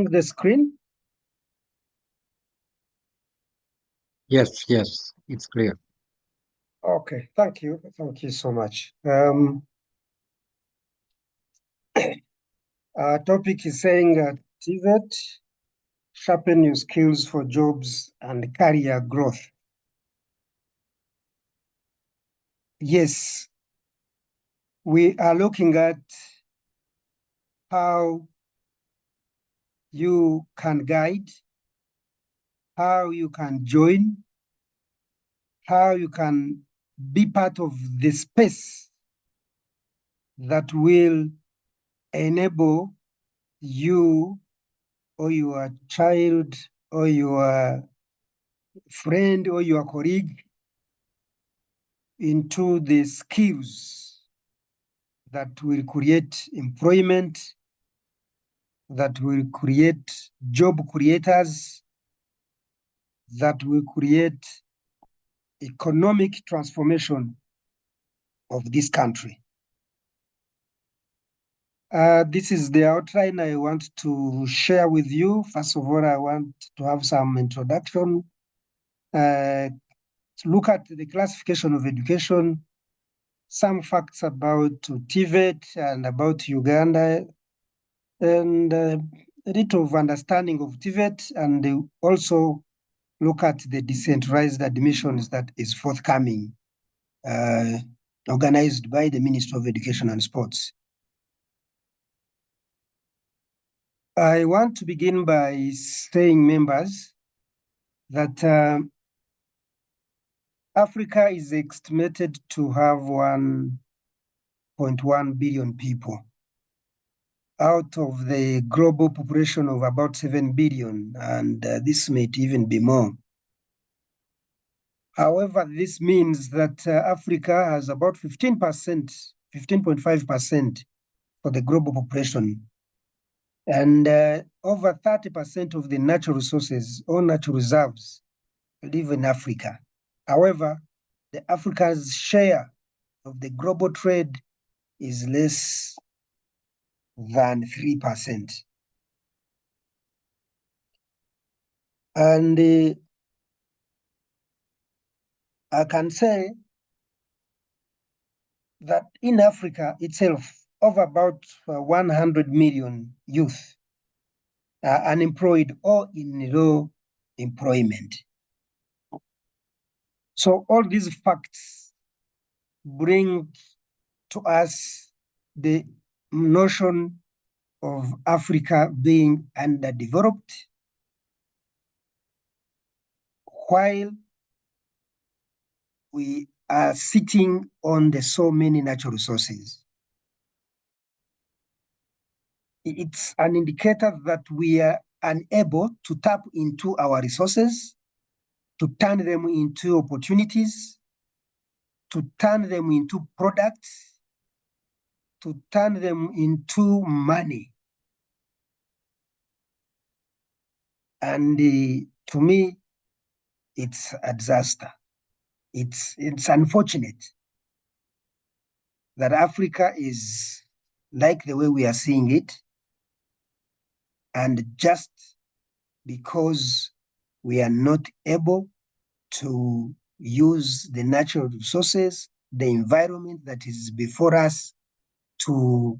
the screen? Yes, it's clear. Okay, thank you. Thank you so much. Our topic is saying TVET, sharpen your skills for jobs and career growth. Yes, we are looking at how you can guide, how you can join, how you can be part of the space that will enable you or your child or your friend or your colleague into the skills that will create employment, that will create job creators, that will create economic transformation of this country. This is the outline I want to share with you. First of all, I want to have some introduction. Look at the classification of education, some facts about TVET and about Uganda, and a little of understanding of TVET, and also look at the decentralized admissions that is forthcoming, organized by the Ministry of Education and Sports. I want to begin by saying, members, that Africa is estimated to have 1.1 billion people out of the global population of about 7 billion, and this may even be more. However, this means that Africa has about 15%, 15.5% for the global population, and over 30% of the natural resources or natural reserves live in Africa. However, Africa's share of the global trade is less than 3%. And I can say that in Africa itself, of about 100 million youth are unemployed or in low employment. So all these facts bring to us the notion of Africa being underdeveloped, while we are sitting on the so many natural resources. It's an indicator that we are unable to tap into our resources, to turn them into opportunities, to turn them into products, to turn them into money. And to me, it's a disaster. It's unfortunate that Africa is like the way we are seeing it, and just because we are not able to use the natural resources, the environment that is before us, to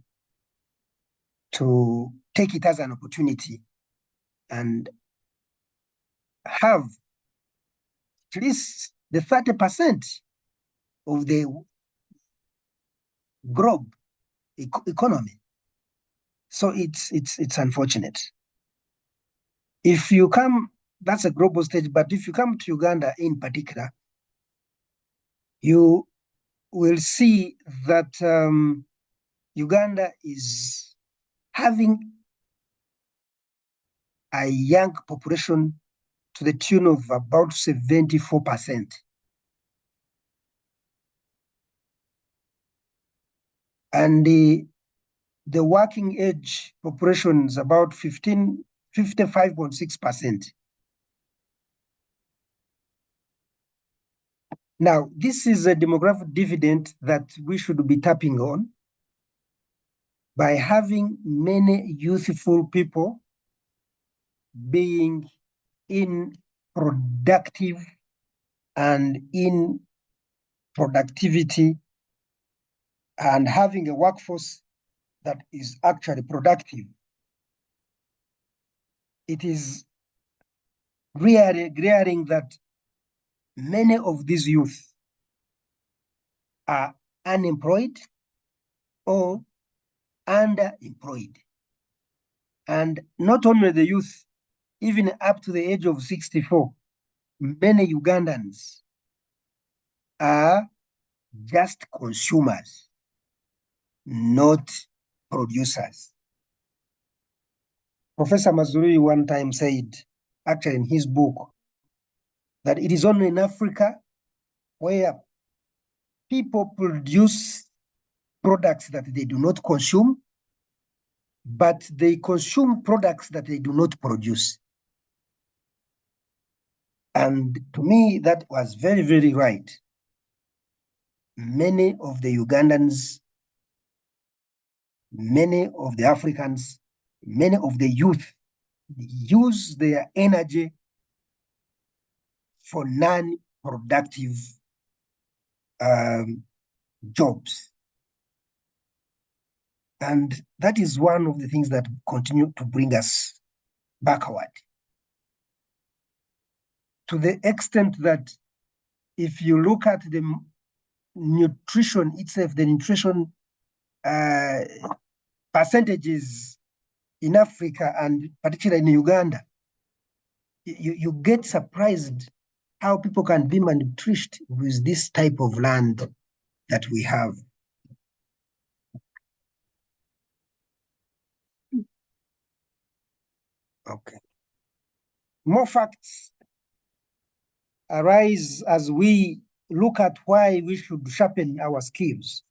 take it as an opportunity and have at least the 30% of the globe economy. So it's unfortunate. If you come, that's a global stage, but if you come to Uganda in particular, you will see that Uganda is having a young population to the tune of about 74%. And the working age population is about 55.6%. Now, this is a demographic dividend that we should be tapping on by having many youthful people being in productive and in productivity and having a workforce that is actually productive. It is glaring that many of these youth are unemployed or underemployed. And not only the youth, even up to the age of 64, many Ugandans are just consumers, not producers. Professor Mazrui one time said, actually in his book, that it is only in Africa where people produce products that they do not consume, but they consume products that they do not produce. And to me, that was very, very right. Many of the Ugandans, many of the Africans, many of the youth use their energy for non-productive jobs. And that is one of the things that continue to bring us backward. To the extent that if you look at the nutrition itself, the nutrition percentages in Africa and particularly in Uganda, you get surprised how people can be malnourished with this type of land that we have. Okay. More facts arise as we look at why we should sharpen our skills.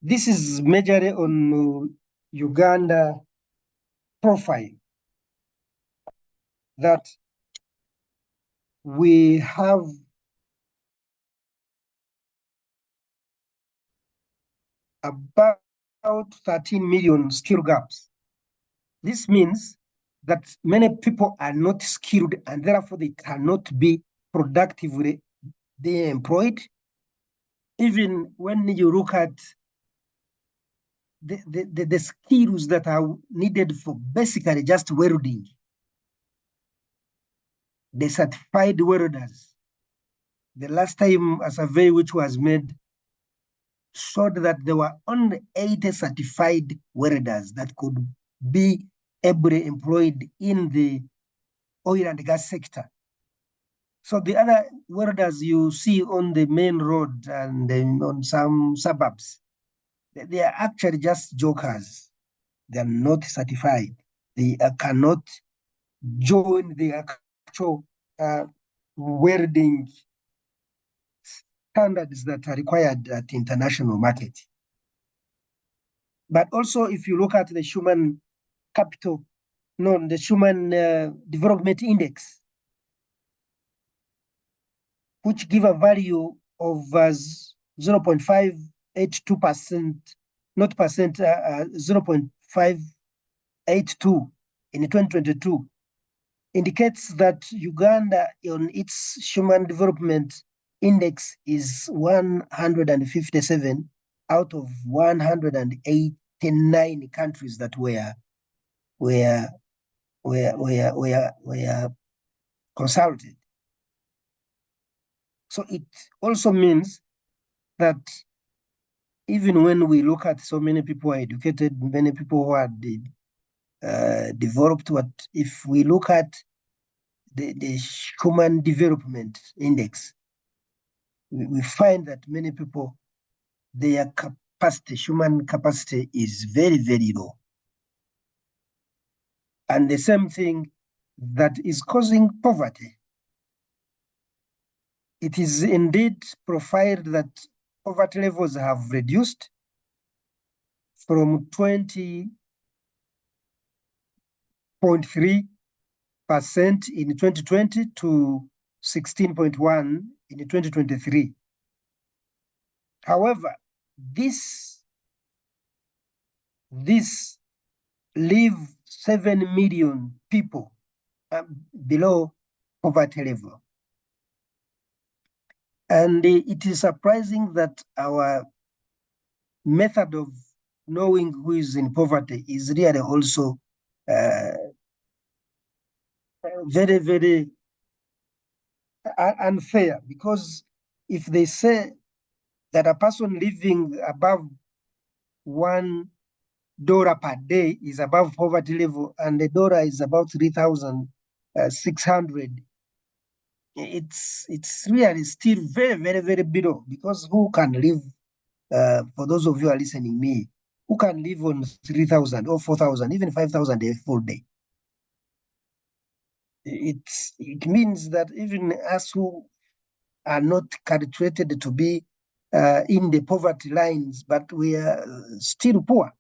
This is majorly on Uganda profile, that we have about 13 million skill gaps. This means that many people are not skilled and therefore they cannot be productively employed. Even when you look at the skills that are needed for basically just welding, the certified welders, the last time a survey which was made showed that there were only 80 certified welders that could be ably employed in the oil and gas sector. So the other welders you see on the main road and on some suburbs, they are actually just jokers. They are not certified. They cannot join the actual welding standards that are required at the international market. But also, if you look at the human capital, the human development index, which give a value of 0.582%, not percent, 0.582 in 2022, indicates that Uganda on its human development index is 157 out of 189 countries that were consulted. So it also means that even when we look at so many people are educated, many people who are developed, if we look at the human development index, we find that many people, their capacity, human capacity is very, very low. And the same thing that is causing poverty. It is indeed profiled that poverty levels have reduced from 20.3% in 2020 to 16.1% in 2023. However, this leave 7 million people below poverty level. And it is surprising that our method of knowing who is in poverty is really also very, very unfair, because if they say that a person living above $1 per day is above poverty level and the dollar is about 3,600, it's really still very, very, very below, because who can live, for those of you who are listening me, who can live on 3,000 or 4,000, even 5,000 a full day? It means that even us who are not calculated to be in the poverty lines, but we are still poor.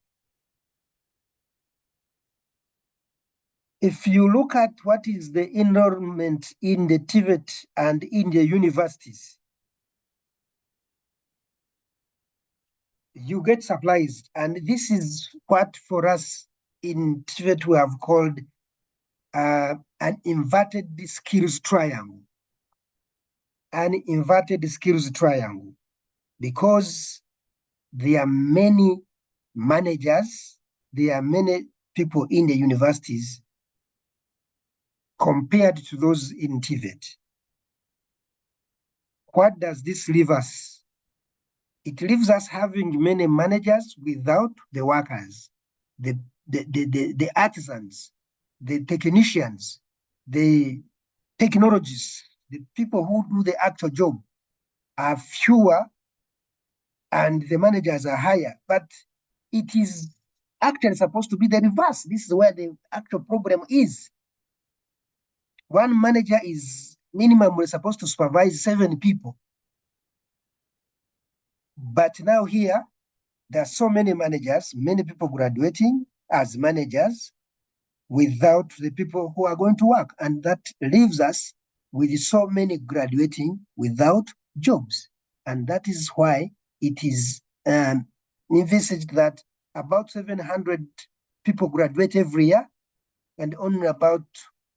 If you look at what is the enrollment in the TVET and in the universities, you get surprised. And this is what for us in TVET we have called an inverted skills triangle. An inverted skills triangle, because there are many managers, there are many people in the universities compared to those in TVET. What does this leave us? It leaves us having many managers without the workers, the artisans, the technicians, the technologists, the people who do the actual job are fewer and the managers are higher. But it is actually supposed to be the reverse. This is where the actual problem is. One manager is minimally supposed to supervise 7 people. But now here, there are so many managers, many people graduating as managers without the people who are going to work. And that leaves us with so many graduating without jobs. And that is why it is envisaged that about 700 people graduate every year, and only about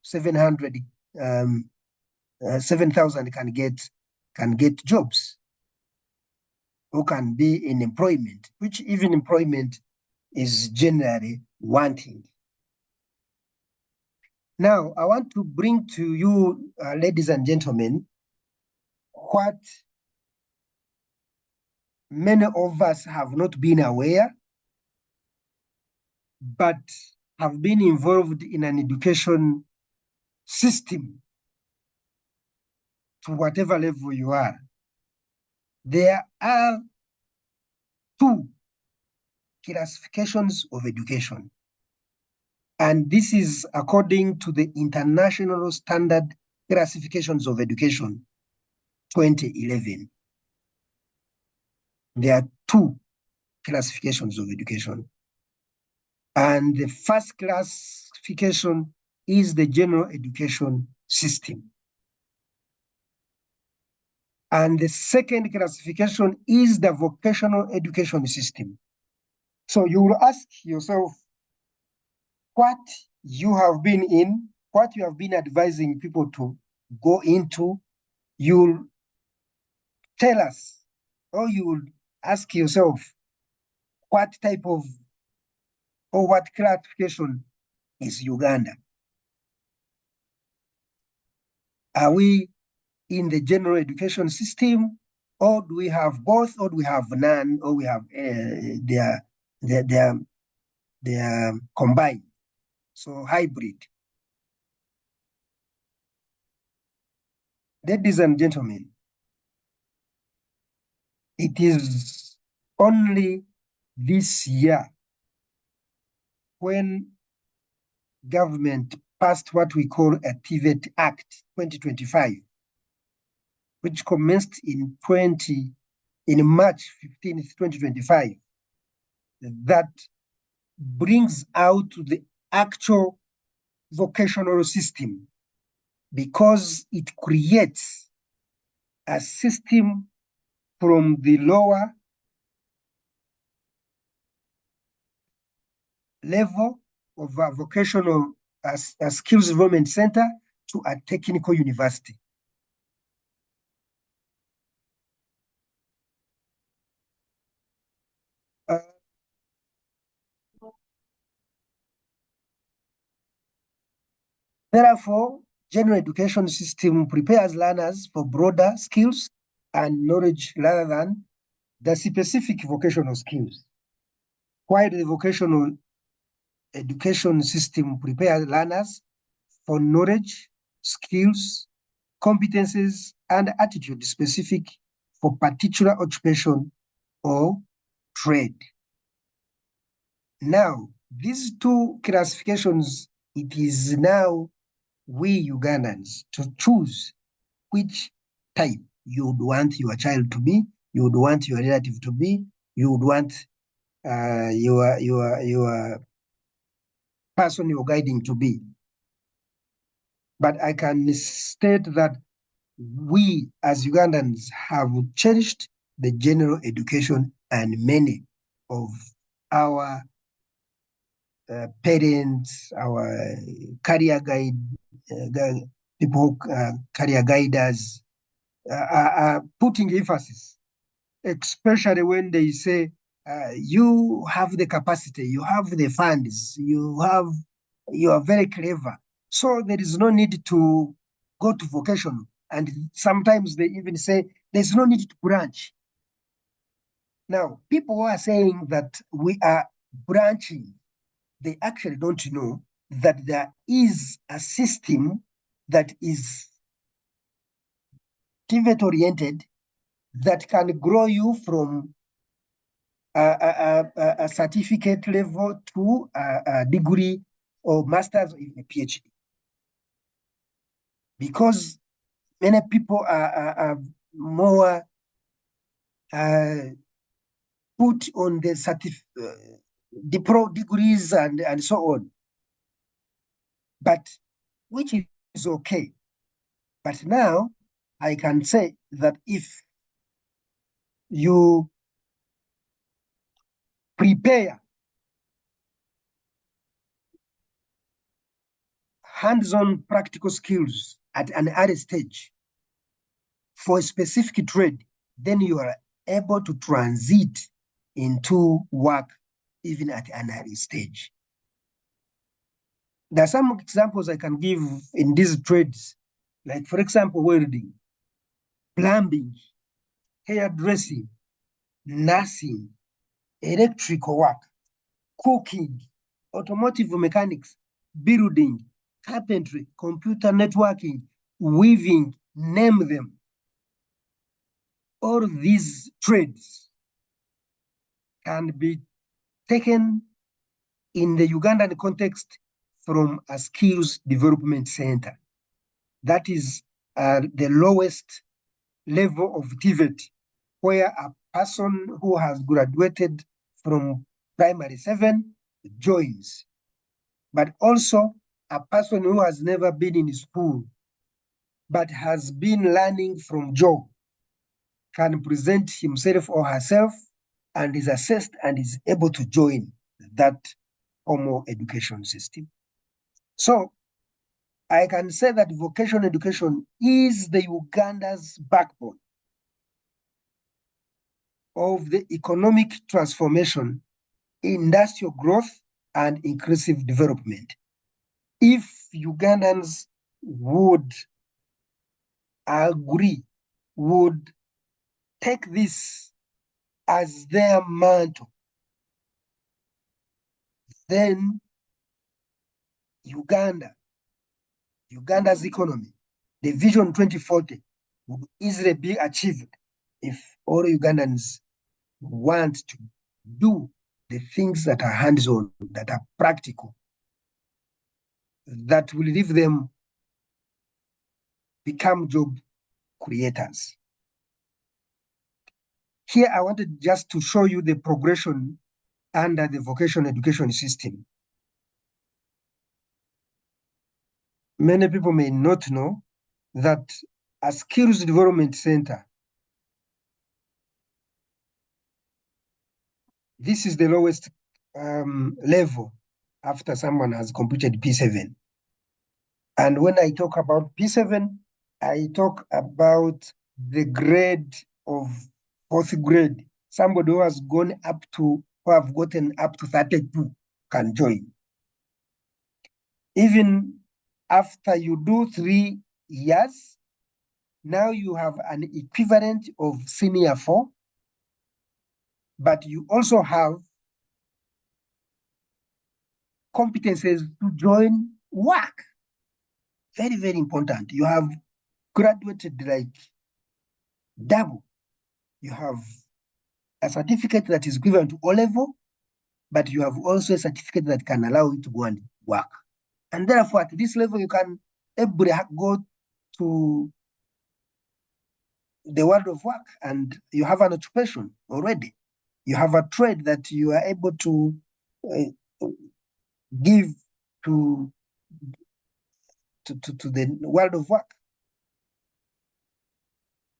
7,000 can get jobs, who can be in employment, which even employment is generally wanting. Now, I want to bring to you, ladies and gentlemen, what many of us have not been aware, but have been involved in an education system to whatever level you are. There are 2 classifications of education. And this is according to the International Standard Classifications of Education, 2011. There are 2 classifications of education. And the first classification is the general education system. And the second classification is the vocational education system. So you will ask yourself what you have been in, what you have been advising people to go into. You'll tell us, or you will ask yourself, what type of, or what classification is Uganda? Are we in the general education system, or do we have both, or do we have none, or we have they are combined, so hybrid? Ladies and gentlemen, it is only this year when government passed what we call a TVET Act 2025, which commenced in March 15th, 2025, that brings out the actual vocational system, because it creates a system from the lower level of a vocational a skills development center to a technical university. Therefore, general education system prepares learners for broader skills and knowledge rather than the specific vocational skills. While the vocational education system prepares learners for knowledge, skills, competencies, and attitude specific for particular occupation or trade. Now, these two classifications, it is now we Ugandans to choose which type you would want your child to be, you would want your relative to be, you would want your person you're guiding to be. But I can state that we as Ugandans have cherished the general education, and many of our parents, our career people, career guiders are putting emphasis, especially when they say, you have the capacity, you have the funds, you are very clever. So there is no need to go to vocational. And sometimes they even say there's no need to branch. Now, people who are saying that we are branching, they actually don't know that there is a system that is TVET-oriented that can grow you from a certificate level to a degree or master's or even a PhD. Because many people are more put on the pro degrees and so on, but which is okay. But now I can say that if you prepare hands-on practical skills at an early stage for a specific trade, then you are able to transit into work even at an early stage. There are some examples I can give in these trades, like for example, welding, plumbing, hairdressing, nursing, electrical work, cooking, automotive mechanics, building, carpentry, computer networking, weaving, name them. All these trades can be taken in the Ugandan context from a skills development center. That is the lowest level of TVET, where a person who has graduated from primary 7 joins. But also a person who has never been in school but has been learning from job can present himself or herself and is assessed and is able to join that formal education system. So I can say that vocational education is the Uganda's backbone of the economic transformation, industrial growth, and inclusive development. If Ugandans would agree, would take this as their mantle, then Uganda's economy, the Vision 2040, would easily be achieved if all Ugandans want to do the things that are hands-on, that are practical, that will leave them become job creators. Here, I wanted just to show you the progression under the vocational education system. Many people may not know that a skills development center, this is the lowest level after someone has completed P7. And when I talk about P7, I talk about the grade of fourth grade. Somebody who has gone up to, who have gotten up to 32 can join. Even after you do 3 years, now you have an equivalent of senior 4, but you also have competencies to join work. Very, very important. You have graduated like double. You have a certificate that is equivalent to O level, but you have also a certificate that can allow you to go and work. And therefore, at this level, you can able go to the world of work and you have an occupation already. You have a trade that you are able to give to the world of work.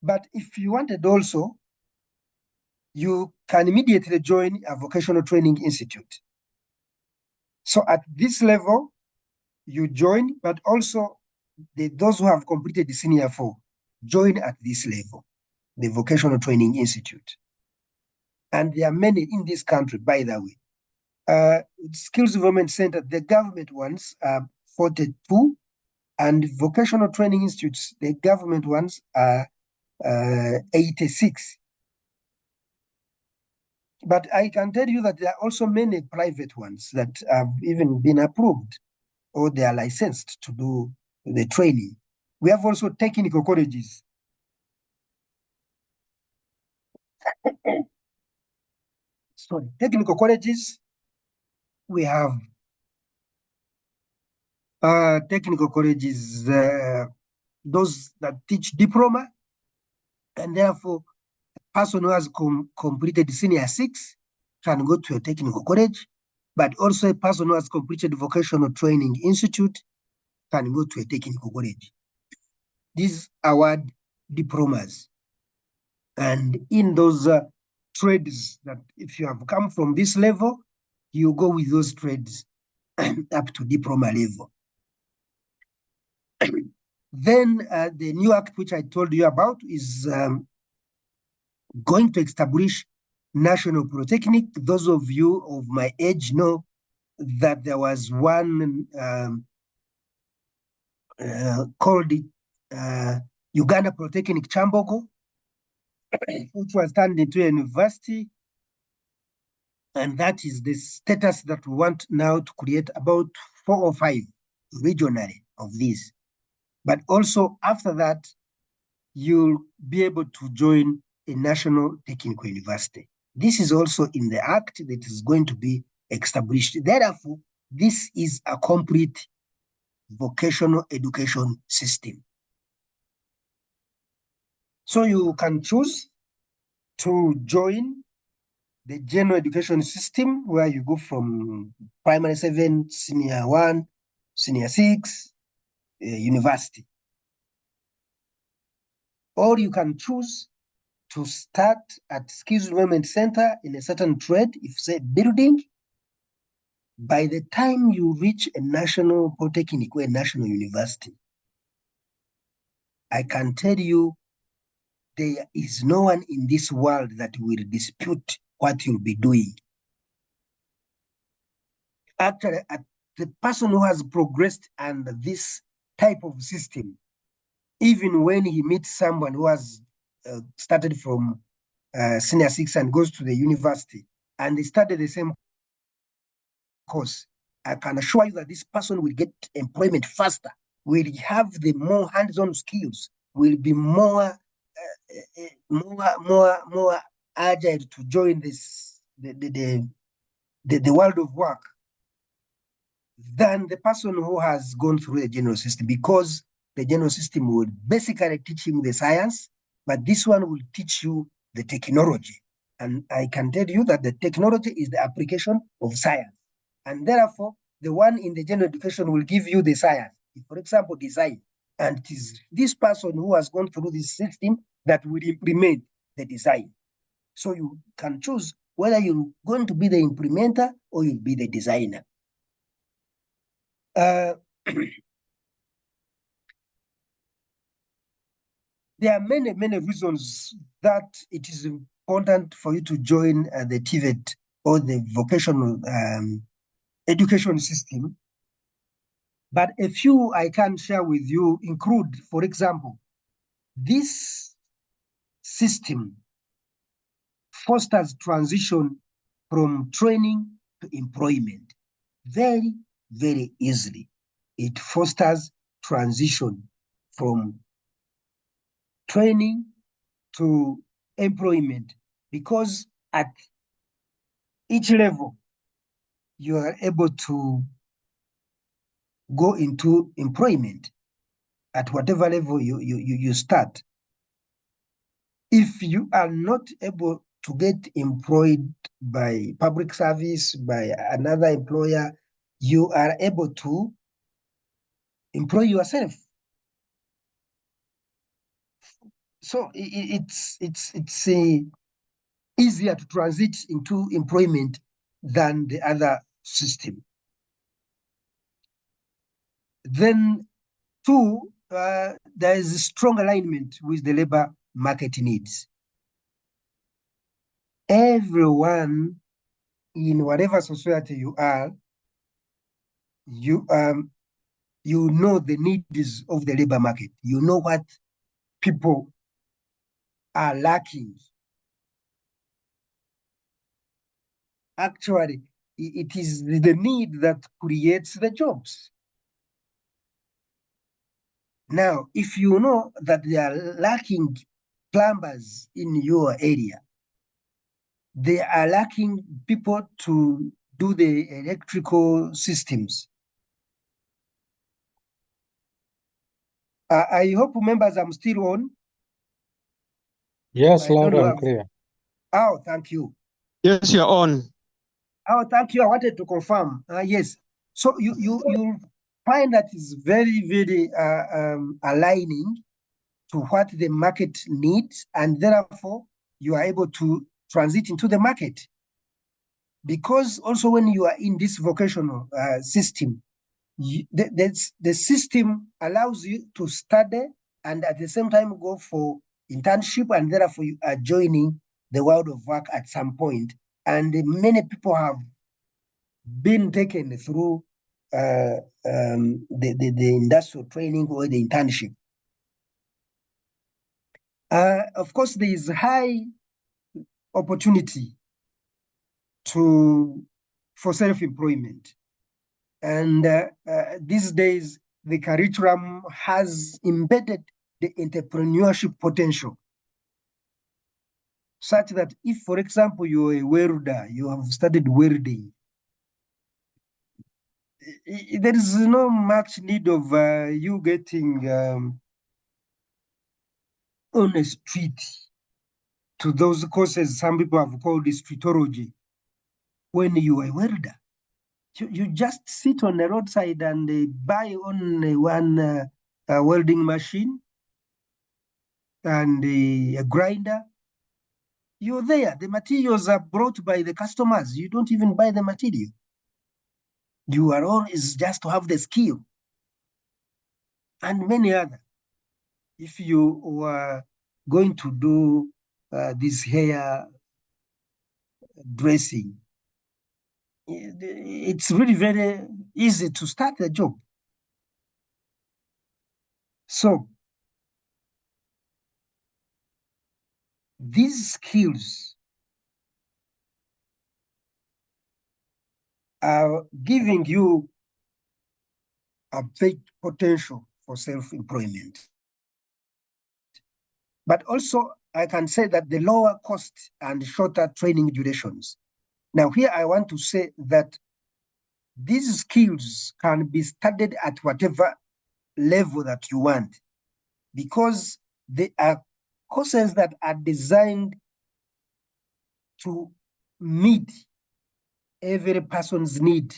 But if you wanted also, you can immediately join a vocational training institute. So at this level, you join, but also those who have completed the senior 4 join at this level, the vocational training institute. And there are many in this country, by the way. Skills Development Center, the government ones are 42, and vocational training institutes, the government ones are 86. But I can tell you that there are also many private ones that have even been approved or they are licensed to do the training. We have also technical colleges. Sorry, technical colleges. We have technical colleges, those that teach diploma, and therefore a person who has completed senior 6 can go to a technical college, but also a person who has completed vocational training institute can go to a technical college. These award diplomas. And in those trades that if you have come from this level, you go with those trades up to diploma level. Then the new act which I told you about is going to establish national polytechnic. Those of you of my age know that there was one called Uganda Polytechnic Chambogo, which was turned into a university. And that is the status that we want now to create about 4 or 5 regionally of these. But also after that, you'll be able to join a national technical university. This is also in the act that is going to be established. Therefore, this is a complete vocational education system. So you can choose to join the general education system where you go from primary 7, senior 1, senior 6, university. Or you can choose to start at Skills Development Center in a certain trade, if say building. By the time you reach a national polytechnic or a national university, I can tell you there is no one in this world that will dispute what you'll be doing. Actually, the person who has progressed under this type of system, even when he meets someone who has started from senior 6 and goes to the university, and they study the same course, I can assure you that this person will get employment faster, will have the more hands-on skills, will be more agile to join this the world of work than the person who has gone through the general system, because the general system will basically teach him the science, but this one will teach you the technology. And I can tell you that the technology is the application of science. And therefore, the one in the general education will give you the science, for example, design. And it is this person who has gone through this system that will implement the design. So you can choose whether you're going to be the implementer or you'll be the designer. there are many, many reasons that it is important for you to join the TVET or the vocational education system. But a few I can share with you include, for example, this system fosters transition from training to employment very, very easily. It fosters transition from training to employment because at each level, you are able to go into employment at whatever level you start. If you are not able to get employed by public service, by another employer, you are able to employ yourself. So it's easier to transit into employment than the other system. Then two, there is a strong alignment with the labor market needs. Everyone in whatever society you are, you know the needs of the labor market. You know what people are lacking. Actually, it is the need that creates the jobs. Now, if you know that they are lacking plumbers in your area, they are lacking people to do the electrical systems. I hope members I'm still on. Yes, I loud don't know. and clear. Oh, thank you. Yes, you're on. Oh, thank you. I wanted to confirm. Yes. So you find that is very, very aligning to what the market needs, and therefore you are able to transit into the market. Because also when you are in this vocational system, the system allows you to study and at the same time go for internship, and therefore you are joining the world of work at some point. And many people have been taken through the industrial training or the internship. Of course, there is high opportunity for self-employment. And these days, the curriculum has embedded the entrepreneurship potential, such that if, for example, you're a welder, you have studied welding, there is no much need of you getting on a street to those courses some people have called streetology. When you are a welder, you just sit on the roadside and buy only one welding machine and a grinder. You're there. The materials are brought by the customers. You don't even buy the material. You are always just to have the skill. And many other. If you were going to do this hair dressing, it's really very easy to start a job. So these skills are giving you a big potential for self-employment. But also, I can say that the lower cost and shorter training durations. Now, here I want to say that these skills can be studied at whatever level that you want, because they are courses that are designed to meet every person's need.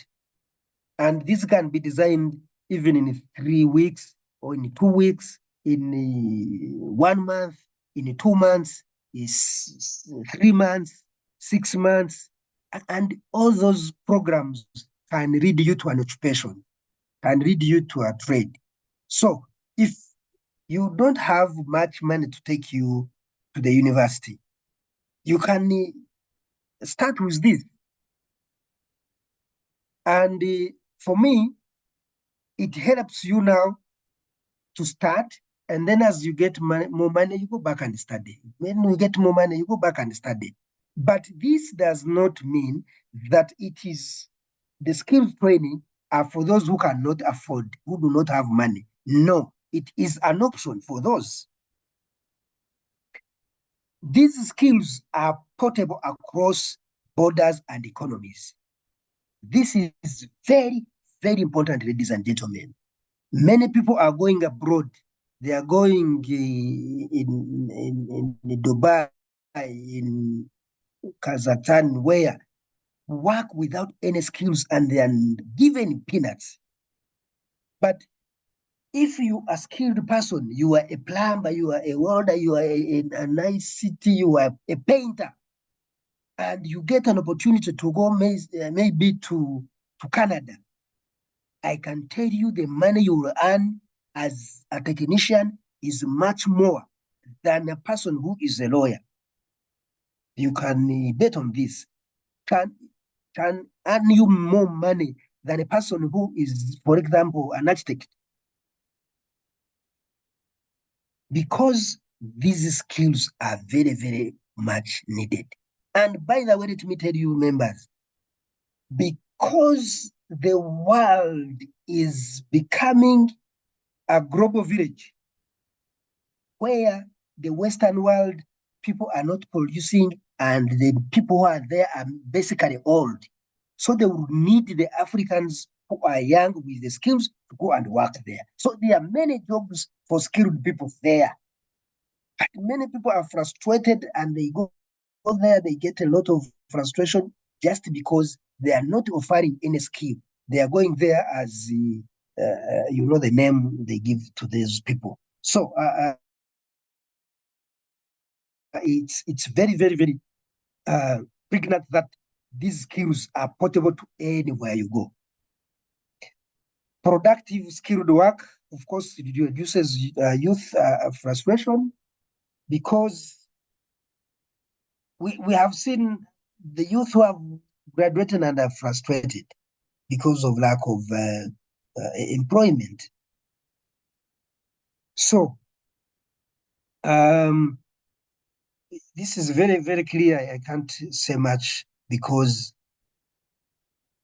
And this can be designed even in 3 weeks or in 2 weeks, in 1 month, in 2 months, is 3 months, 6 months, and all those programs can lead you to an occupation. can lead you to a trade. So if you don't have much money to take you to the university, you can start with this. And for me, it helps you now to start. And then as you get more money, you go back and study. When you get more money, you go back and study. But this does not mean that it is the skills training are for those who cannot afford, who do not have money. No, it is an option for those. These skills are portable across borders and economies. This is very, very important, ladies and gentlemen. Many people are going abroad. They are going in Dubai, in Kazakhstan, where work without any skills and they are given peanuts. But if you are a skilled person, you are a plumber, you are a welder, you are a nice city, you are a painter, and you get an opportunity to go maybe to Canada, I can tell you the money you will earn as a technician is much more than a person who is a lawyer. You can bet on this. Can earn you more money than a person who is, for example, an architect. Because these skills are very, very much needed. And by the way, let me tell you, members, because the world is becoming a global village where the Western world people are not producing and the people who are there are basically old. So they will need the Africans who are young with the skills to go and work there. So there are many jobs for skilled people there. But many people are frustrated and they go there, they get a lot of frustration just because they are not offering any skill. They are going there as the name they give to these people. So it's very, very, very pregnant that these skills are portable to anywhere you go. Productive skilled work, of course, it reduces youth frustration because we have seen the youth who have graduated and are frustrated because of lack of employment. So this is very, very clear. I can't say much because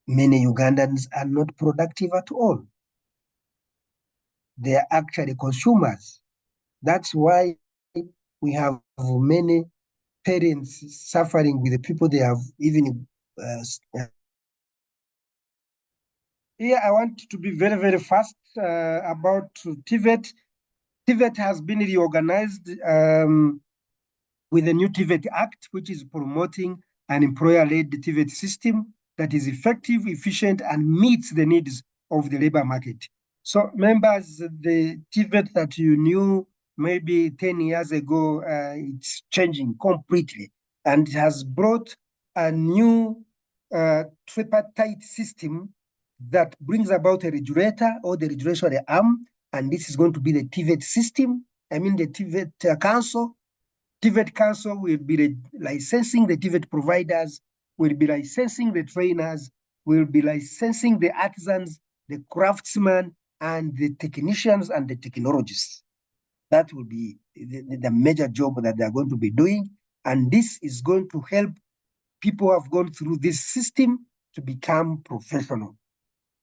many Ugandans are not productive at all. They are actually consumers. That's why we have many parents suffering with the people they have even. Here, I want to be very, very fast about TVET. TVET has been reorganized with the new TVET Act, which is promoting an employer-led TVET system that is effective, efficient, and meets the needs of the labor market. So members, the TVET that you knew maybe 10 years ago, it's changing completely. And it has brought a new tripartite system that brings about a regulator or the regulatory arm, and this is going to be the TVET system. I mean the TVET Council. TVET Council will be licensing the TVET providers, will be licensing the trainers, will be licensing the artisans, the craftsmen, and the technicians and the technologists. That will be the major job that they're going to be doing. And this is going to help people who have gone through this system to become professional.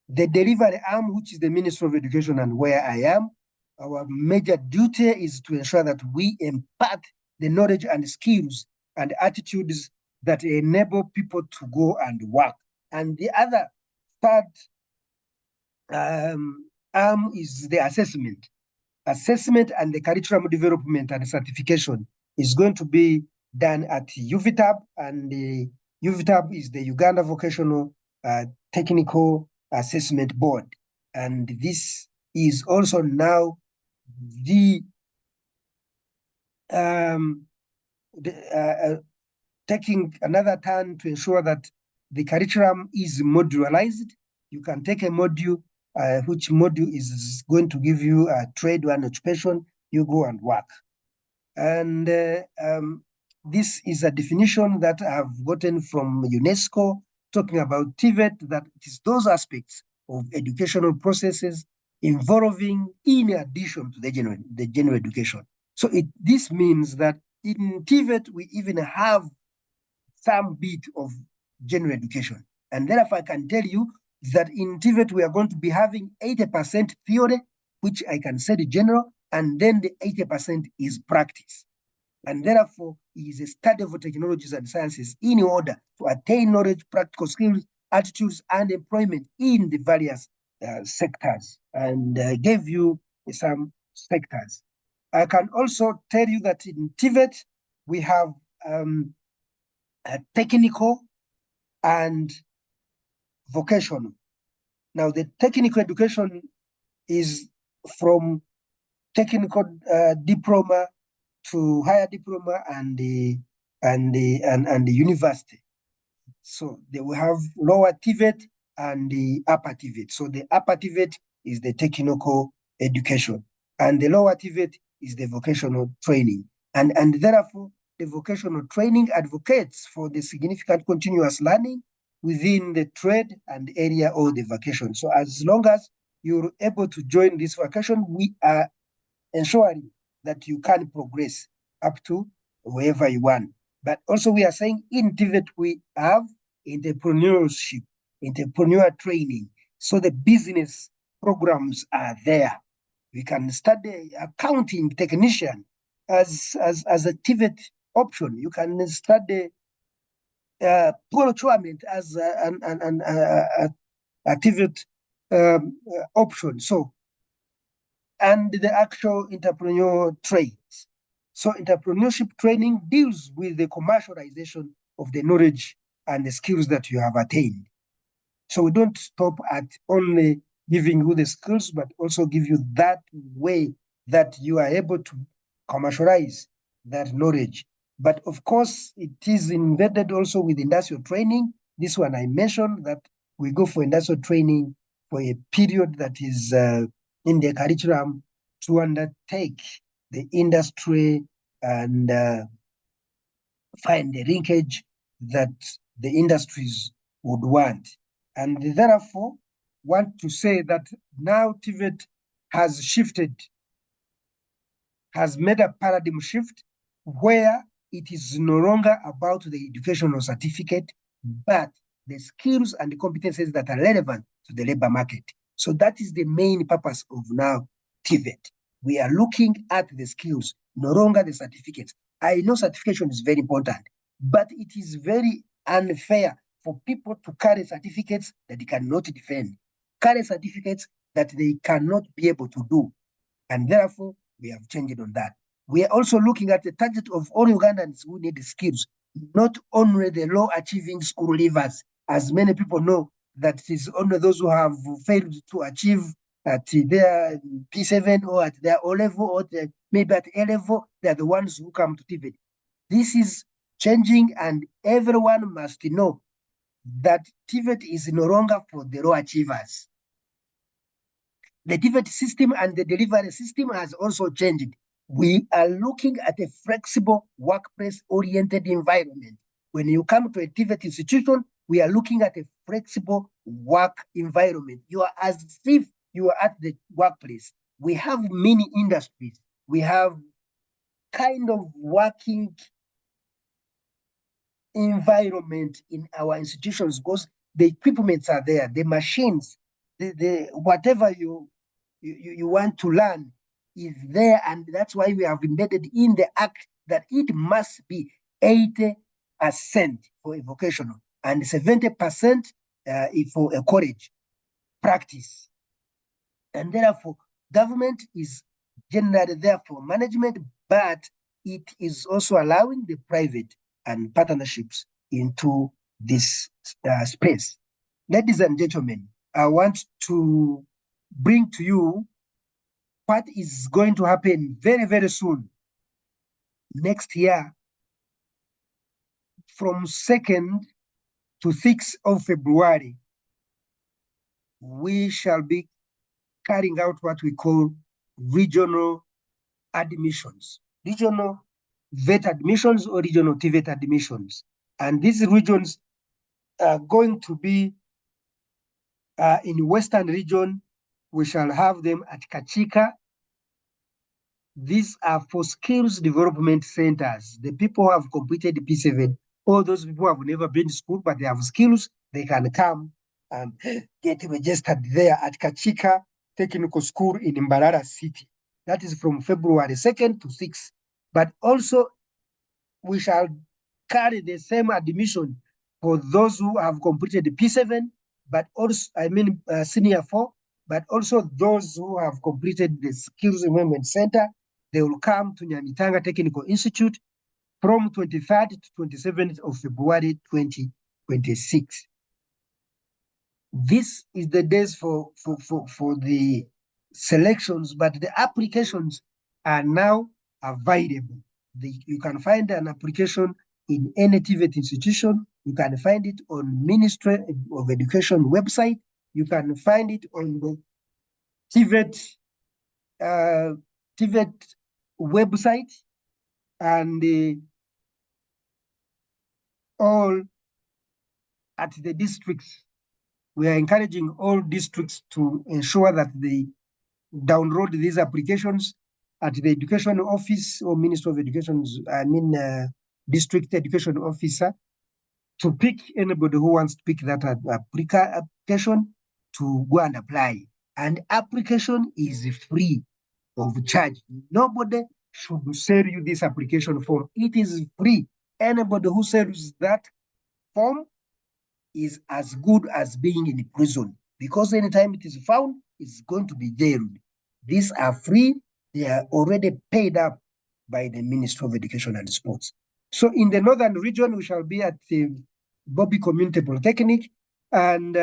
The delivery arm, which is the Ministry of Education and where I am, our major duty is to ensure that we impart the knowledge and skills and attitudes that enable people to go and work. And the other third arm is the assessment. Assessment and the curriculum development and certification is going to be done at UVTAB, and the UVTAB is the Uganda Vocational Technical Assessment Board. And this is also now taking another turn to ensure that the curriculum is modularized. You can take a module which module is going to give you a trade or an occupation, you go and work. And this is a definition that I've gotten from UNESCO, talking about TVET, that it is those aspects of educational processes involving in addition to the general education. So this means that in TVET, we even have some bit of general education. And therefore, I can tell you that in TVET, we are going to be having 80% theory, which I can say the general, and then the 80% is practice. And therefore, it is a study of technologies and sciences in order to attain knowledge, practical skills, attitudes, and employment in the various sectors. And I gave you some sectors. I can also tell you that in TVET, we have technical and vocational. Now, the technical education is from technical diploma to higher diploma and the university. So they will have lower TVET and the upper TVET. So the upper TVET is the technical education, and the lower TVET is the vocational training. And therefore, the vocational training advocates for the significant continuous learning within the trade and area or the vocation. So as long as you're able to join this vocation, we are ensuring that you can progress up to wherever you want. But also we are saying in TVET, we have entrepreneurship, entrepreneur training. So the business programs are there. We can study accounting technician as a TVET option. You can study procurement as a TVET option. So, and the actual entrepreneurial trades. So entrepreneurship training deals with the commercialization of the knowledge and the skills that you have attained. So we don't stop at only giving you the skills, but also give you that way that you are able to commercialize that knowledge. But of course, it is embedded also with industrial training. This one I mentioned, that we go for industrial training for a period that is in the curriculum to undertake the industry and find the linkage that the industries would want. And therefore, want to say that now TVET has shifted, has made a paradigm shift where it is no longer about the educational certificate, but the skills and the competencies that are relevant to the labor market. So that is the main purpose of now TVET. We are looking at the skills, no longer the certificates. I know certification is very important, but it is very unfair for people to carry certificates that they cannot defend, carry certificates that they cannot be able to do. And therefore, we have changed on that. We are also looking at the target of all Ugandans who need skills, not only the low achieving school leavers, as many people know that it is only those who have failed to achieve at their P7 or at their O level or maybe at A level, they're the ones who come to TVET. This is changing, and everyone must know that TVET is no longer for the low achievers. The TVET system and the delivery system has also changed. We are looking at a flexible workplace-oriented environment. When you come to a TVET institution, we are looking at a flexible work environment. You are as if you are at the workplace. We have many industries. We have kind of working environment in our institutions because the equipments are there, the machines, the whatever you want to learn is there, and that's why we have embedded in the act that it must be 80% for a vocational and 70% for a college practice. And therefore, government is generally there for management, but it is also allowing the private and partnerships into this space. Ladies and gentlemen, I want to bring to you what is going to happen very, very soon. Next year, from 2nd to 6th of February, we shall be carrying out what we call regional admissions, regional VET admissions or regional TVET admissions. And these regions are going to be in Western region. We shall have them at Kachika. These are for skills development centers. The people who have completed P7, all those people who have never been to school, but they have skills, they can come and get registered there at Kachika Technical School in Mbarara City. That is from February 2nd to 6th. But also, we shall carry the same admission for those who have completed P7, but also, Senior 4, but also those who have completed the Skills Development Center. They will come to Nyamitanga Technical Institute from 23rd to 27th of February 2026. This is the days for the selections, but the applications are now available. You can find an application in any TVET institution. You can find it on Ministry of Education website. You can find it on the TVET website, and all at the districts. We are encouraging all districts to ensure that they download these applications at the education office or Minister of Education, district education officer, to pick anybody who wants to pick that application to go and apply. And application is free of charge. Nobody should sell you this application form. It is free. Anybody who sells that form is as good as being in prison, because anytime it is found, it's going to be jailed. These are free. They are already paid up by the Ministry of Education and Sports. So in the northern region, we shall be at the Bobby Community Polytechnic, and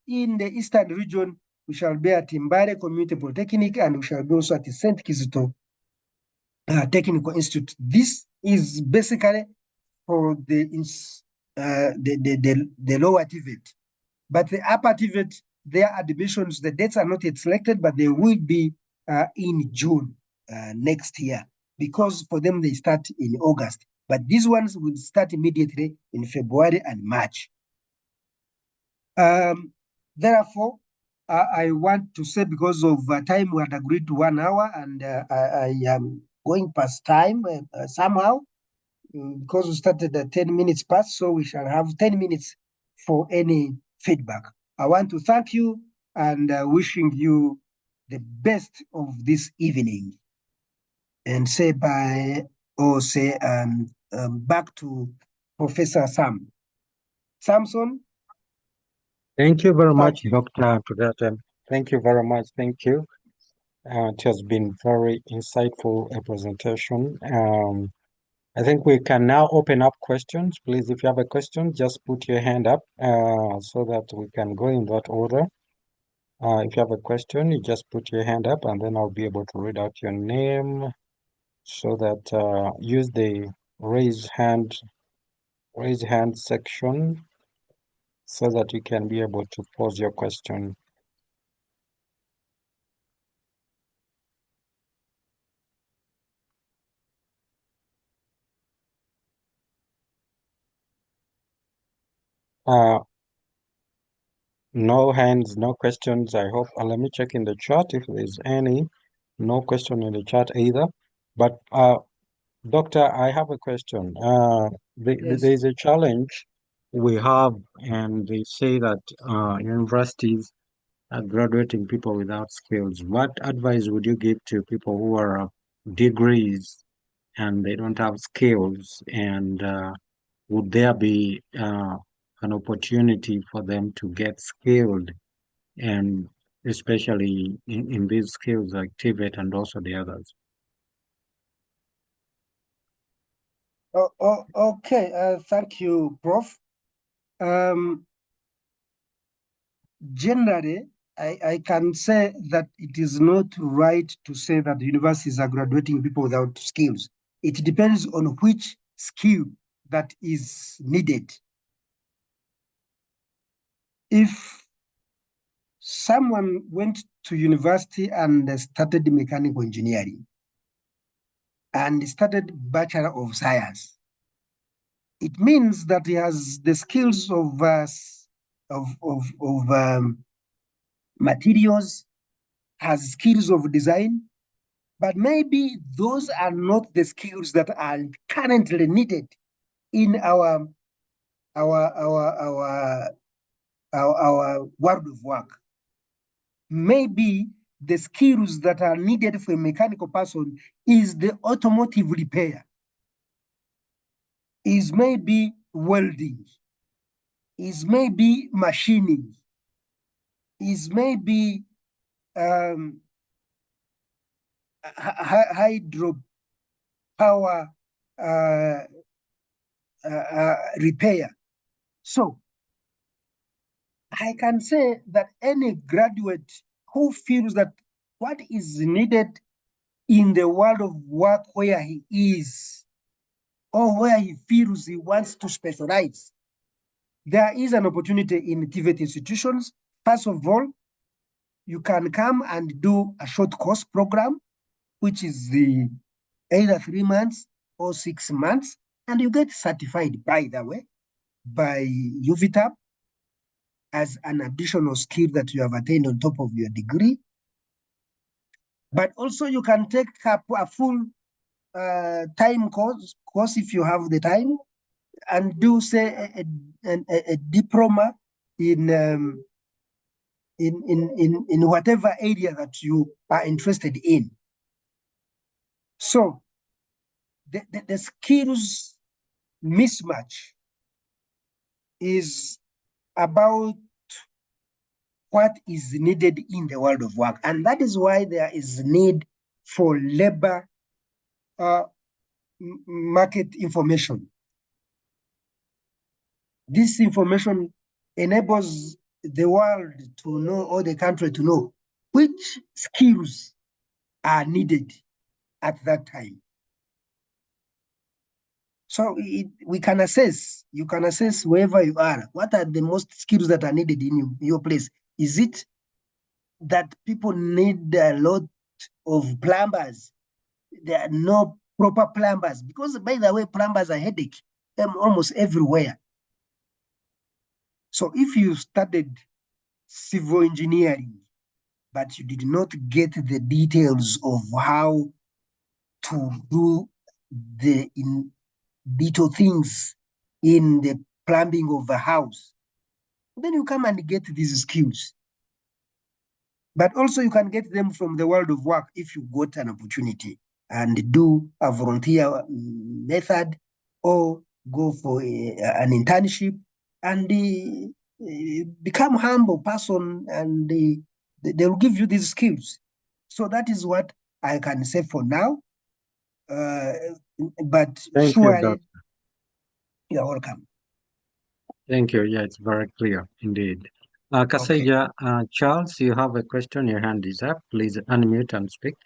in the eastern region, we shall be at Mbare Community Polytechnic, and we shall be also at the St. Kizito Technical Institute. This is basically for the lower TVET. But the upper TVET, their admissions, the dates are not yet selected, but they will be in June next year, because for them they start in August. But these ones will start immediately in February and March. Therefore, I want to say, because of time, we had agreed to 1 hour, and I am going past time somehow, because we started at 10 minutes past, so we shall have 10 minutes for any feedback. I want to thank you and wishing you the best of this evening, and say bye, or say back to Professor Samson. Thank you very much, Dr. Turyatemba. Thank you very much. Thank you. It has been very insightful presentation. I think we can now open up questions. Please, if you have a question, just put your hand up so that we can go in that order. If you have a question, you just put your hand up, and then I'll be able to read out your name, so that use the raise hand section so that you can be able to pose your question. No hands, no questions, I hope. Let me check in the chat if there's any. No question in the chat either. But Doctor, I have a question. Yes. There's a challenge we have, and they say that universities are graduating people without skills. What advice would you give to people who are degrees and they don't have skills? And would there be an opportunity for them to get skilled, and especially in these skills like TVET and also the others? Okay, thank you, Prof. Generally, I can say that it is not right to say that universities are graduating people without skills. It depends on which skill that is needed. If someone went to university and started mechanical engineering and started Bachelor of Science, it means that he has the skills of materials, has skills of design, but maybe those are not the skills that are currently needed in our world of work. Maybe the skills that are needed for a mechanical person is the automotive repair, is maybe welding, is maybe machining, is maybe hydro power repair. So I can say that any graduate who feels that what is needed in the world of work where he is, or where he feels he wants to specialize, there is an opportunity in TVET institutions. First of all, you can come and do a short course program, which is either 3 months or 6 months, and you get certified, by the way, by UVTAP as an additional skill that you have attained on top of your degree. But also you can take up a full time course if you have the time, and do, say, a diploma in whatever area that you are interested in. So the skills mismatch is about what is needed in the world of work. And that is why there is need for labor market information. This information enables the world to know, or the country to know, which skills are needed at that time. So we can assess, you can assess wherever you are, what are the most skills that are needed in your place. Is it that people need a lot of plumbers? There are no proper plumbers, because, by the way, plumbers are headache almost everywhere. So if you studied civil engineering, but you did not get the details of how to do the little things in the plumbing of a house, then you come and get these skills. But also you can get them from the world of work if you got an opportunity and do a volunteer method, or go for an internship, and become humble person, and they will give you these skills. So that is what I can say for now. But Thank surely, you, you're welcome. Thank you. Yeah, it's very clear indeed. Kaseja, Charles, you have a question. Your hand is up. Please unmute and speak.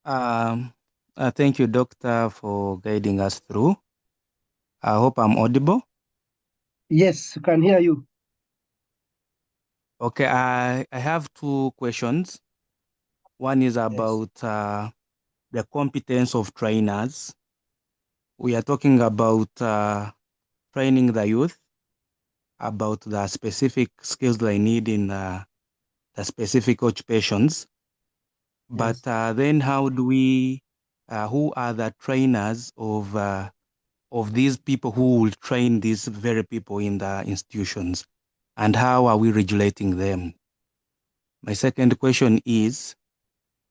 Thank you, Doctor, for guiding us through. I hope I'm audible. Yes, I can hear you. Okay, I have two questions. One is about the competence of trainers. We are talking about training the youth about the specific skills they need in the specific occupations. But then how do we, who are the trainers of these people who will train these very people in the institutions, and how are we regulating them? My second question is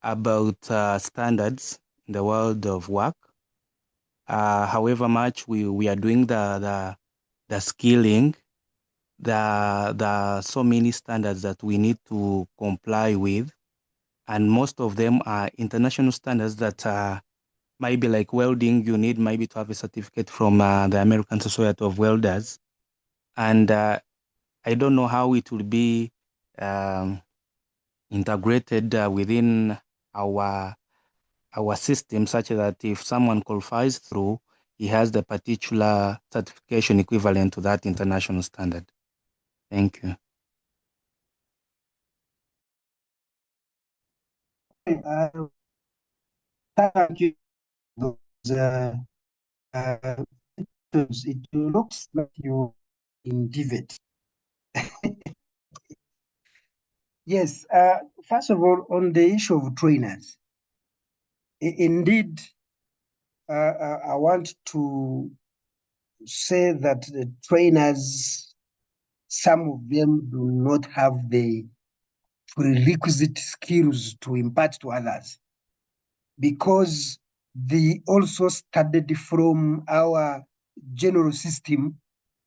about standards in the world of work. However much we are doing the skilling, there are so many standards that we need to comply with, and most of them are international standards that maybe like welding, you need maybe to have a certificate from the American Society of Welders. And I don't know how it will be integrated within our system, such that if someone qualifies through, he has the particular certification equivalent to that international standard. Thank you. Thank you. It looks like you in TVET. Yes, first of all, on the issue of trainers, indeed, I want to say that the trainers, some of them do not have the prerequisite skills to impart to others, because they also started from our general system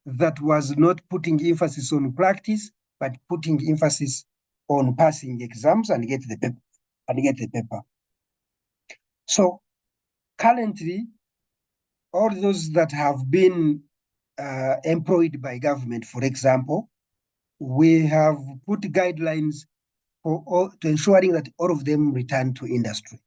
that was not putting emphasis on practice, but putting emphasis on passing exams and get the paper. So currently, all those that have been employed by government, for example, we have put guidelines to ensuring that all of them return to industry.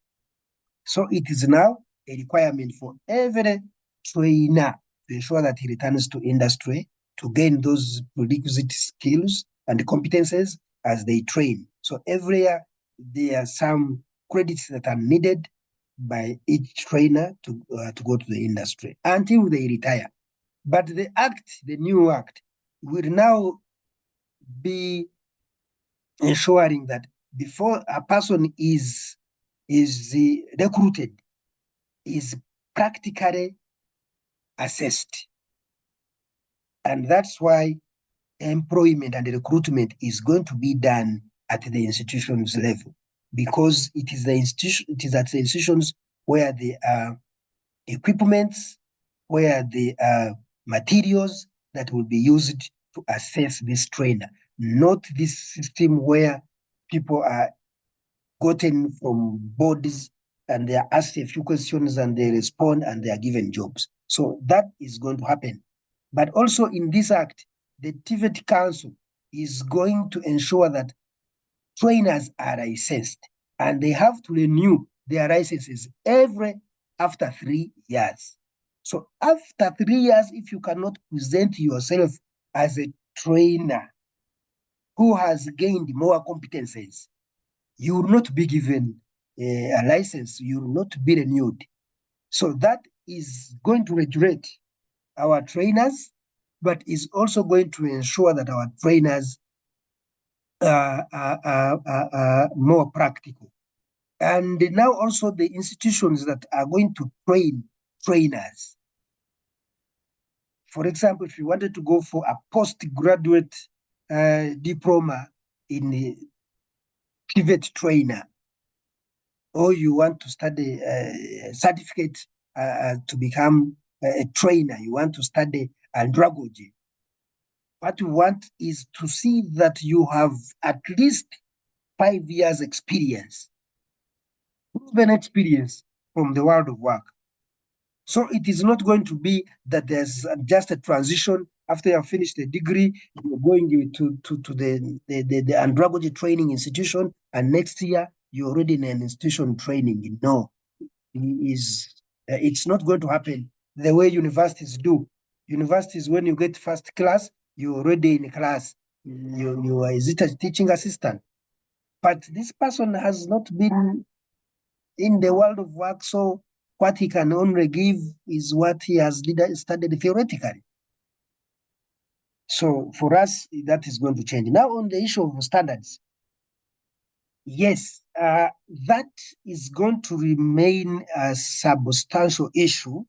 So it is now a requirement for every trainer to ensure that he returns to industry to gain those prerequisite skills and competences as they train. So every year there are some credits that are needed by each trainer to go to the industry until they retire. But the new act, will now be ensuring that before a person is recruited, is practically assessed. And that's why employment and recruitment is going to be done at the institutions level, because it is at the institutions where the equipments, where the materials that will be used to assess this trainer, not this system where people are gotten from bodies and they are asked a few questions and they respond and they are given jobs. So that is going to happen. But also in this act, the TVET Council is going to ensure that trainers are assessed and they have to renew their licenses after 3 years. So after 3 years, if you cannot present yourself as a trainer who has gained more competencies, you will not be given a license, you will not be renewed. So that is going to regulate our trainers, but is also going to ensure that our trainers are more practical. And now also the institutions that are going to train trainers. For example, if you wanted to go for a postgraduate diploma in a TVET trainer, or you want to study a certificate to become a trainer, you want to study andragogy, what you want is to see that you have at least 5 years experience, proven experience from the world of work. So it is not going to be that there's just a transition after you have finished the degree, you're going to the andragogy training institution, and next year you're already in an institution training. No, it's not going to happen the way universities do. Universities, when you get first class, you're already in class. You are a teaching assistant. But this person has not been in the world of work, so what he can only give is what he has studied theoretically. So for us, that is going to change. Now on the issue of standards, yes, that is going to remain a substantial issue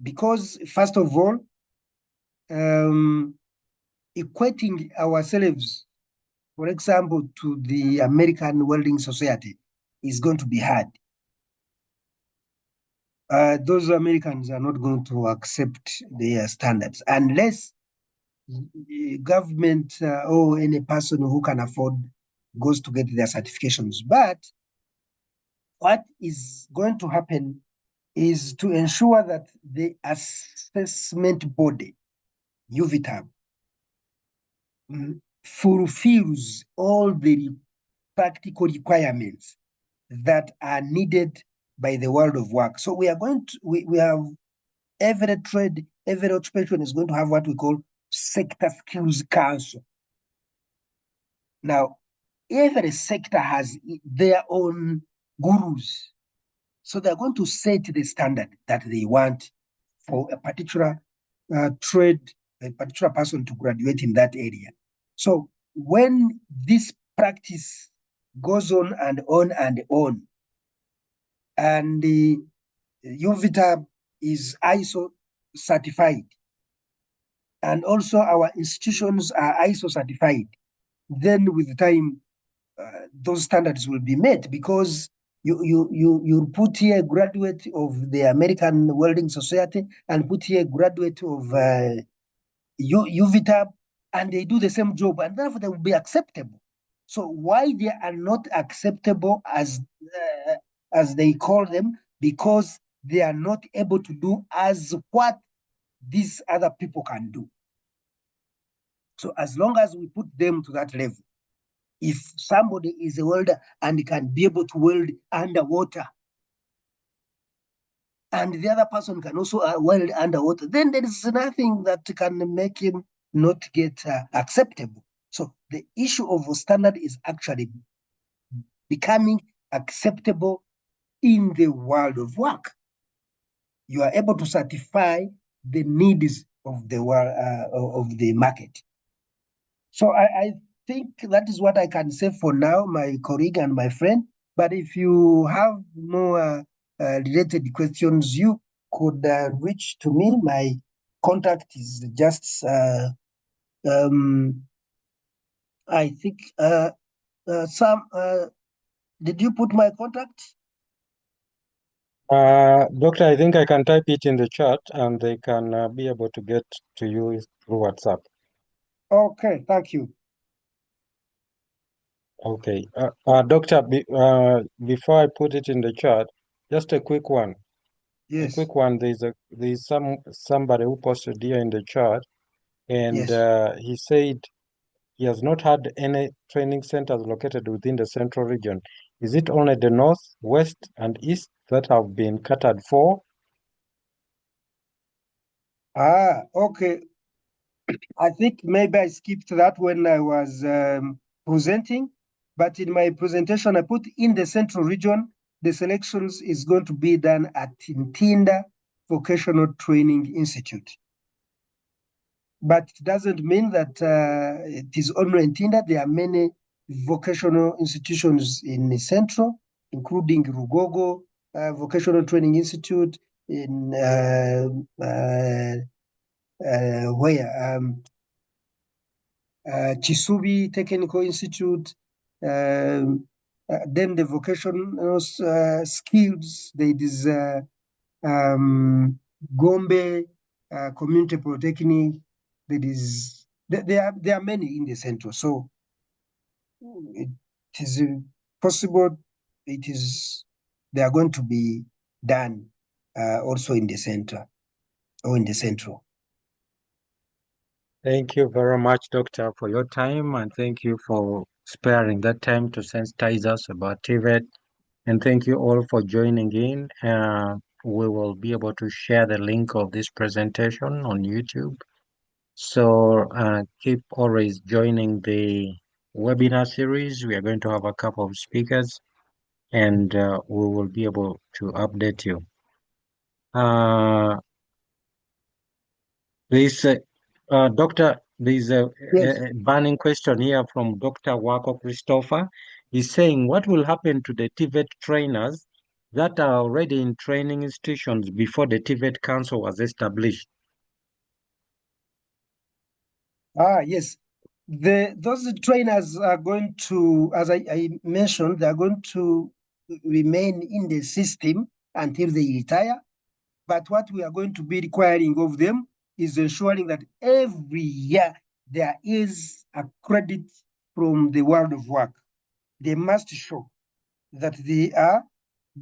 because, first of all, equating ourselves, for example, to the American Welding Society is going to be hard. Those Americans are not going to accept their standards unless the government or any person who can afford goes to get their certifications. But what is going to happen is to ensure that the assessment body, UVTAB, fulfills all the practical requirements that are needed by the world of work. So we are going to, we have every trade, every occupation is going to have what we call sector skills council. Now, every sector has their own gurus. So they're going to set the standard that they want for a particular trade, a particular person to graduate in that area. So when this practice goes on and on and on, and the UVITA is ISO certified, and also our institutions are ISO certified, then with time, those standards will be met, because you put here a graduate of the American Welding Society and put here a graduate of UVITA, and they do the same job, and therefore they will be acceptable. So why they are not acceptable as they call them? Because they are not able to do as what these other people can do. So as long as we put them to that level, if somebody is a welder and can be able to weld underwater, and the other person can also weld underwater, then there is nothing that can make him not get acceptable. So the issue of a standard is actually becoming acceptable in the world of work. You are able to satisfy the needs of the world, of the market. So I think that is what I can say for now, my colleague and my friend. But if you have more related questions, you could reach to me. My contact is just, I think, did you put my contact? Doctor, I think I can type it in the chat and they can be able to get to you through WhatsApp. Okay, thank you. Okay. Doctor, before I put it in the chat, just a quick one. Yes. A quick one. There's somebody who posted here in the chat, and Yes. he said he has not had any training centers located within the central region. Is it only the north, west, and east that have been catered for? Okay. I think maybe I skipped that when I was presenting, but in my presentation, I put in the central region, the selections is going to be done at Ntinda Vocational Training Institute. But it doesn't mean that it is only Ntinda. There are many vocational institutions in the central, including Rugogo Vocational Training Institute, in Chisubi Technical Institute, then the vocational skills, there is Gombe Community Polytechnic, there are many in the central. So it is possible, they are going to be done also in the center or in the central. Thank you very much, Doctor, for your time, and thank you for sparing that time to sensitize us about TVET. And thank you all for joining in. We will be able to share the link of this presentation on YouTube. So keep always joining the webinar series. We are going to have a couple of speakers, and we will be able to update you. Doctor, there's a burning question here from Dr. Wako Christopher. He's saying, what will happen to the TVET trainers that are already in training institutions before the TVET Council was established? Yes. Those trainers are going to, as I mentioned, they are going to remain in the system until they retire. But what we are going to be requiring of them is ensuring that every year there is a credit from the world of work. They must show that they are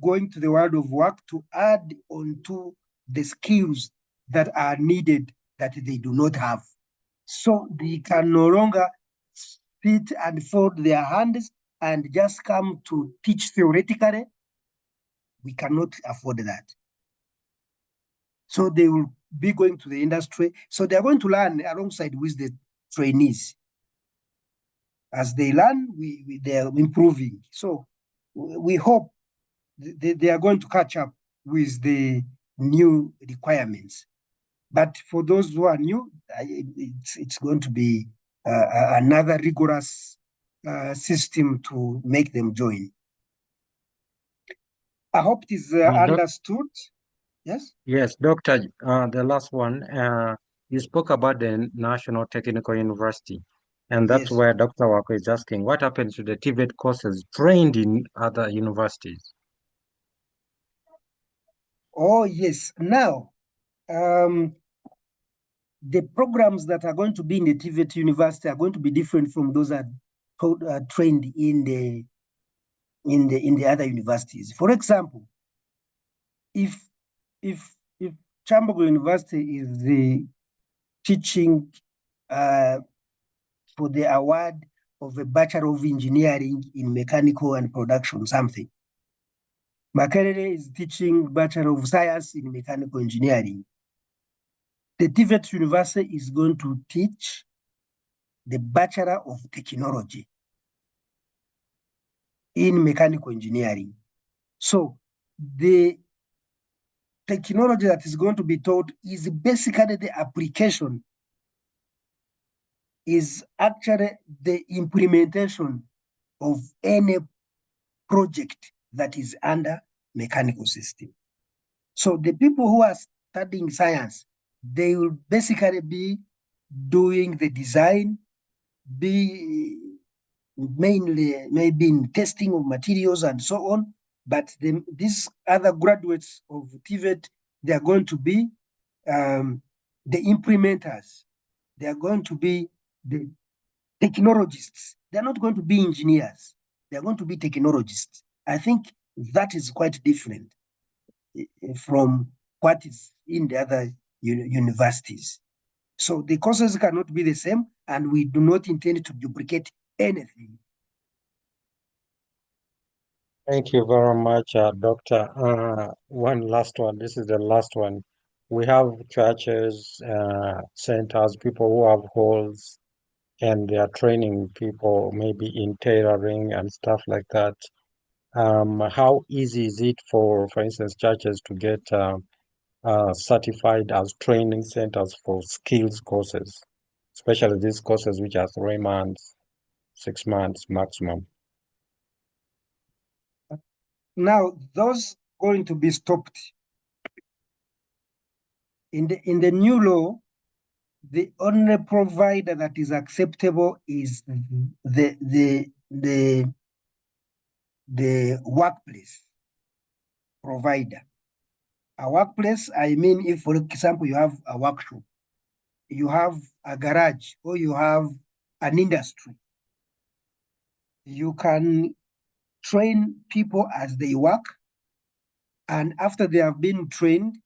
going to the world of work to add on to the skills that are needed that they do not have. So they can no longer sit and fold their hands and just come to teach theoretically. We cannot afford that. So they will be going to the industry. So they are going to learn alongside with the trainees. As they learn, they are improving. So we hope they are going to catch up with the new requirements. But for those who are new, it's going to be another rigorous system to make them join. I hope it is understood. Yes? Yes, Doctor, the last one, you spoke about the National Technical University, and that's Yes. where Dr. Wako is asking, what happens to the TVET courses trained in other universities? Oh, yes. Now, the programs that are going to be in the TVET University are going to be different from those that are trained in the other universities. For example, if Chambogo University is teaching for the award of a Bachelor of Engineering in Mechanical and Production something, Makerere is teaching Bachelor of Science in Mechanical Engineering, the TVET University is going to teach the Bachelor of Technology in Mechanical Engineering. So the technology that is going to be taught is basically the application, is actually the implementation of any project that is under mechanical system. So the people who are studying science, they will basically be doing the design, be mainly maybe in testing of materials and so on. But these other graduates of TVET, they are going to be the implementers. They are going to be the technologists. They're not going to be engineers. They're going to be technologists. I think that is quite different from what is in the other universities. So the courses cannot be the same, and we do not intend to duplicate anything. Thank you very much, Doctor. One last one. This is the last one. We have churches, centers, people who have halls, and they are training people maybe in tailoring and stuff like that. How easy is it for instance, churches to get certified as training centers for skills courses, especially these courses which are 3 months, 6 months maximum? Now, those going to be stopped. In the new law, the only provider that is acceptable is the workplace provider. A workplace, I mean, if, for example, you have a workshop, you have a garage, or you have an industry, you can train people as they work, and after they have been trained,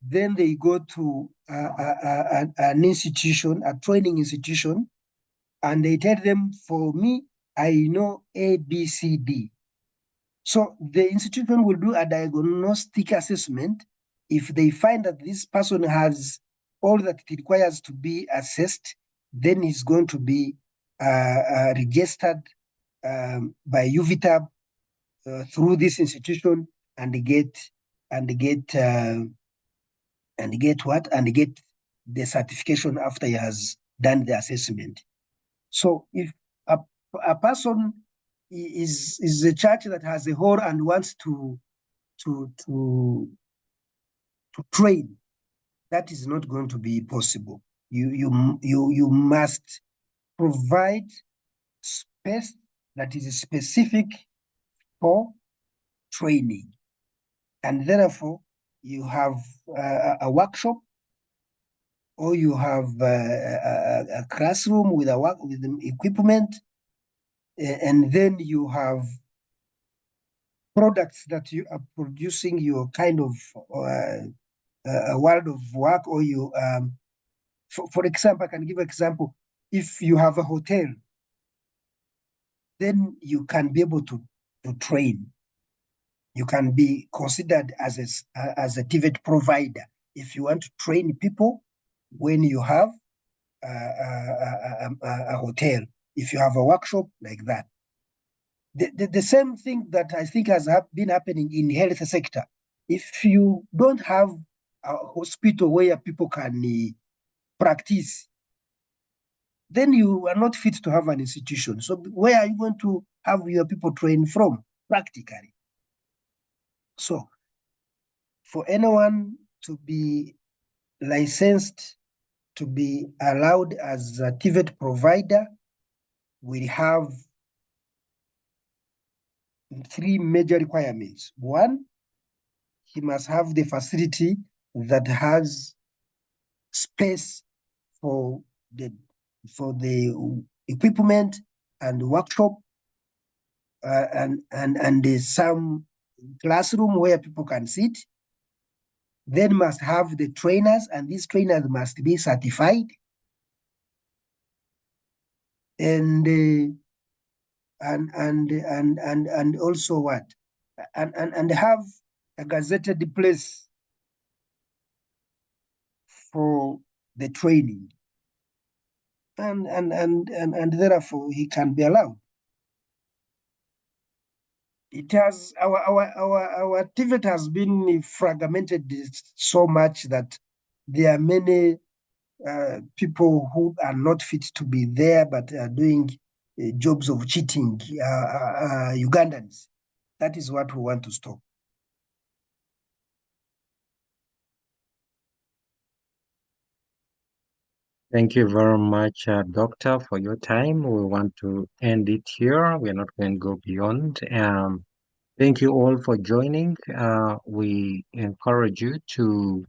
then they go to an institution, a training institution, and they tell them, for me, I know A, B, C, D. So the institution will do a diagnostic assessment. If they find that this person has all that it requires to be assessed, then he's going to be registered by UVTAB through this institution and get the certification after he has done the assessment. So if a person is a church that has a hall and wants to train, that is not going to be possible. You must provide space that is specific for training, and therefore you have a workshop, or you have a classroom with the equipment, and then you have products that you are producing your kind of a world of work, or you, for example, I can give an example. If you have a hotel, then you can be able to train. You can be considered as a TVET provider if you want to train people when you have a hotel, if you have a workshop like that. The same thing that I think has been happening in health sector. If you don't have a hospital where people can practice, then you are not fit to have an institution. So where are you going to have your people train from practically? So for anyone to be licensed, to be allowed as a TVET provider, we have 3 major requirements. One, he must have the facility that has space for the equipment and workshop, and there's some classroom where people can sit. Then must have the trainers, and these trainers must be certified. And also what? And have a gazetted place for the training. And therefore he can be allowed. It has our TVET has been fragmented so much that there are many people who are not fit to be there, but are doing jobs of cheating, Ugandans. That is what we want to stop. Thank you very much, Doctor, for your time. We want to end it here. We're not going to go beyond. Thank you all for joining. We encourage you to,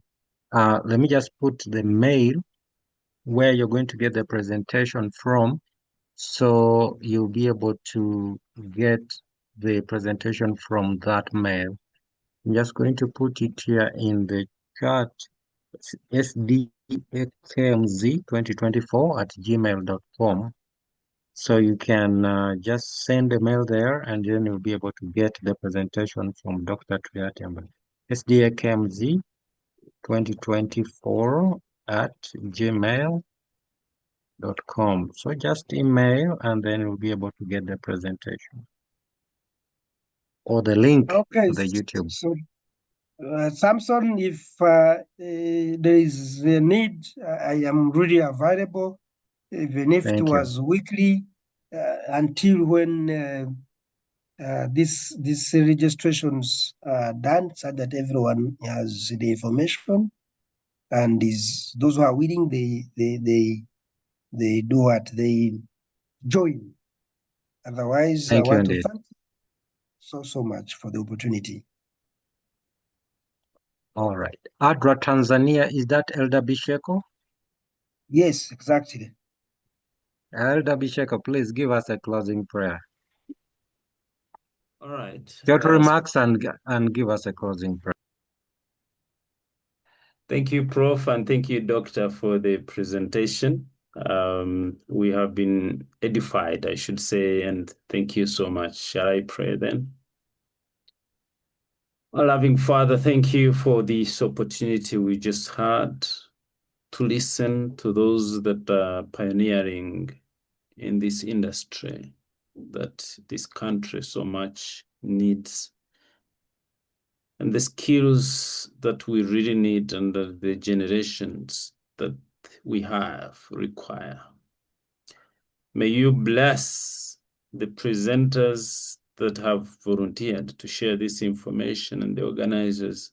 let me just put the mail where you're going to get the presentation from, so you'll be able to get the presentation from that mail. I'm just going to put it here in the chat. sdkmz2024@gmail.com. So you can just send a mail there, and then you'll be able to get the presentation from Dr. Turyatemba. sdkmz2024@gmail.com. So just email, and then you'll be able to get the presentation or the link to the YouTube. So Samson, if there is a need, I am really available, even if it was weekly, until when these registrations are done, so that everyone has the information, and those who are willing, they do what, they join. Otherwise, I want to thank you so much for the opportunity. All right. ADRA Tanzania, is that Elder Bisheko? Yes, exactly. Elder Bisheko, please give us a closing prayer. All right. Short remarks and give us a closing prayer. Thank you, Prof, and thank you, Doctor, for the presentation. We have been edified, I should say, and thank you so much. Shall I pray then? Our loving Father, thank you for this opportunity we just had to listen to those that are pioneering in this industry that this country so much needs, and the skills that we really need and the generations that we have require. May you bless the presenters that have volunteered to share this information, and the organizers.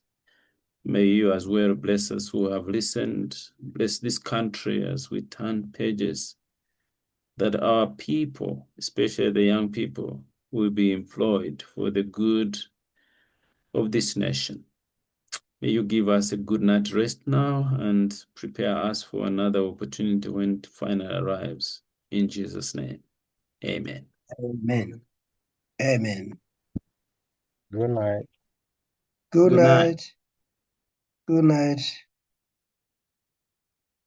May you as well bless us who have listened. Bless this country as we turn pages, that our people, especially the young people, will be employed for the good of this nation. May you give us a good night rest now and prepare us for another opportunity when it finally arrives. In Jesus' name, amen. Amen. Amen. Good night. Good night. Good night.